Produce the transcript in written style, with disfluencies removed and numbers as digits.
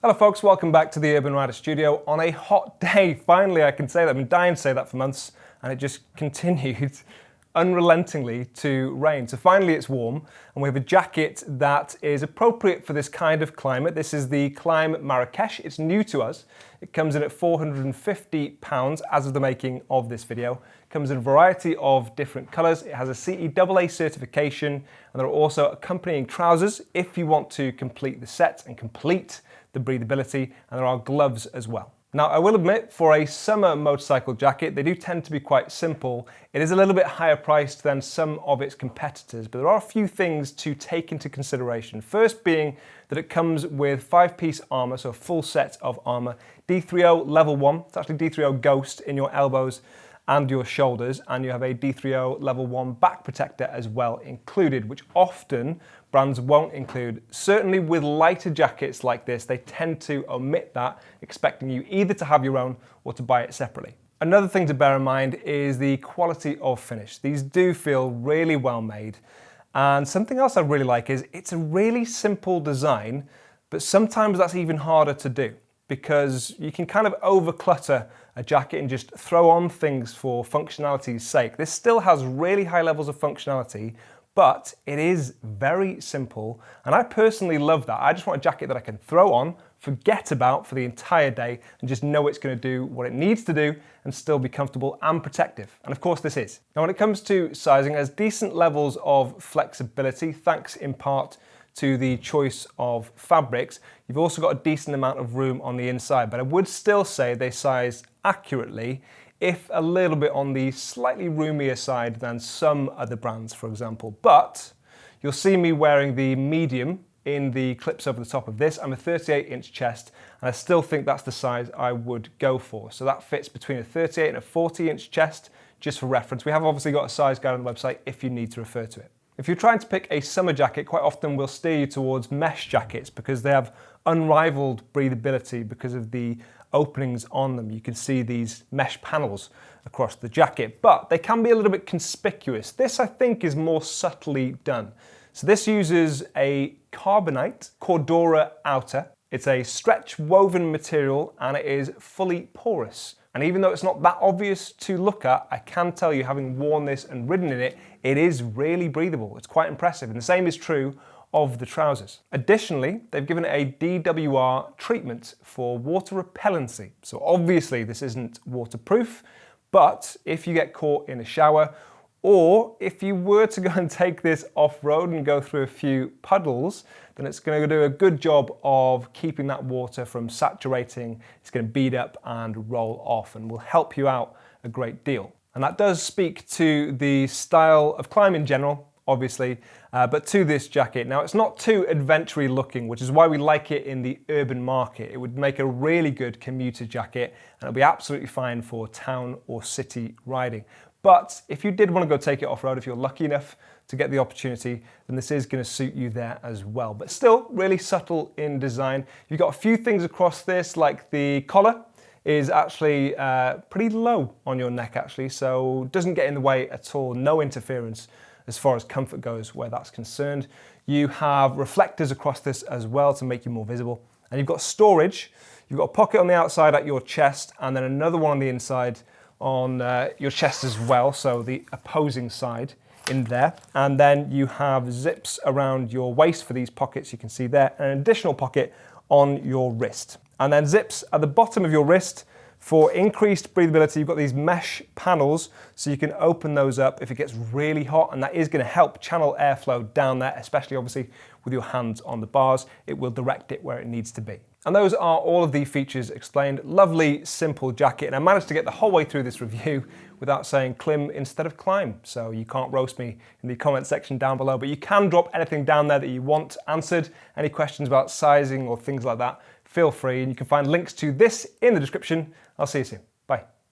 Hello folks, welcome back to the Urban Rider Studio on a hot day. Finally, I can say that. I've been dying to say that for months and it just continued unrelentingly to rain. So finally it's warm and we have a jacket that is appropriate for this kind of climate. This is the KLIM Marrakesh. It's new to us. It comes in at £450 as of the making of this video. It comes in a variety of different colours. It has a CEAA certification and there are also accompanying trousers if you want to complete the set and complete the breathability, and there are gloves as well. Now, I will admit, for a summer motorcycle jacket, they do tend to be quite simple. It is a little bit higher priced than some of its competitors, but there are a few things to take into consideration. First being that it comes with 5-piece armour, so a full set of armour. D30 level 1, it's actually D30 Ghost in your elbows and your shoulders, and you have a D30 level 1 back protector as well included, which often brands won't include. Certainly with lighter jackets like this, they tend to omit that, expecting you either to have your own or to buy it separately. Another thing to bear in mind is the quality of finish. These do feel really well made. And something else I really like is it's a really simple design, but sometimes that's even harder to do because you can kind of over-clutter a jacket and just throw on things for functionality's sake. This still has really high levels of functionality, but it is very simple, and I personally love that. I just want a jacket that I can throw on, forget about for the entire day, and just know it's going to do what it needs to do and still be comfortable and protective. And of course this is. Now when it comes to sizing, there's decent levels of flexibility, thanks in part to the choice of fabrics. You've also got a decent amount of room on the inside, but I would still say they size accurately, if a little bit on the slightly roomier side than some other brands, for example. But you'll see me wearing the medium in the clips over the top of this. I'm a 38-inch chest, and I still think that's the size I would go for. So that fits between a 38 and a 40-inch chest, just for reference. We have obviously got a size guide on the website if you need to refer to it. If you're trying to pick a summer jacket, quite often we'll steer you towards mesh jackets because they have unrivaled breathability because of the openings on them. You can see these mesh panels across the jacket, but they can be a little bit conspicuous. This, I think, is more subtly done. So this uses a carbonite Cordura outer. It's a stretch woven material and it is fully porous. And even though it's not that obvious to look at, I can tell you, having worn this and ridden in it, it is really breathable. It's quite impressive. And the same is true of the trousers. Additionally, they've given it a DWR treatment for water repellency. So obviously this isn't waterproof, but if you get caught in a shower, or if you were to go and take this off-road and go through a few puddles, then it's going to do a good job of keeping that water from saturating. It's going to bead up and roll off and will help you out a great deal. And that does speak to the style of climb in general, obviously, but to this jacket. Now, it's not too adventure-y looking, which is why we like it in the urban market. It would make a really good commuter jacket and it'll be absolutely fine for town or city riding. But if you did want to go take it off-road, if you're lucky enough to get the opportunity, then this is going to suit you there as well. But still, really subtle in design. You've got a few things across this, like the collar is actually pretty low on your neck, actually, so doesn't get in the way at all. No interference as far as comfort goes where that's concerned. You have reflectors across this as well to make you more visible. And you've got storage. You've got a pocket on the outside at your chest and then another one on the inside on your chest as well, so the opposing side in there. And then you have zips around your waist for these pockets, you can see there, and an additional pocket on your wrist. And then zips at the bottom of your wrist for increased breathability. You've got these mesh panels, so you can open those up if it gets really hot, and that is going to help channel airflow down there, especially obviously with your hands on the bars. It will direct it where it needs to be. And those are all of the features explained. Lovely, simple jacket. And I managed to get the whole way through this review without saying Klim instead of Climb. So you can't roast me in the comment section down below, but you can drop anything down there that you want answered. Any questions about sizing or things like that, feel free. And you can find links to this in the description. I'll see you soon.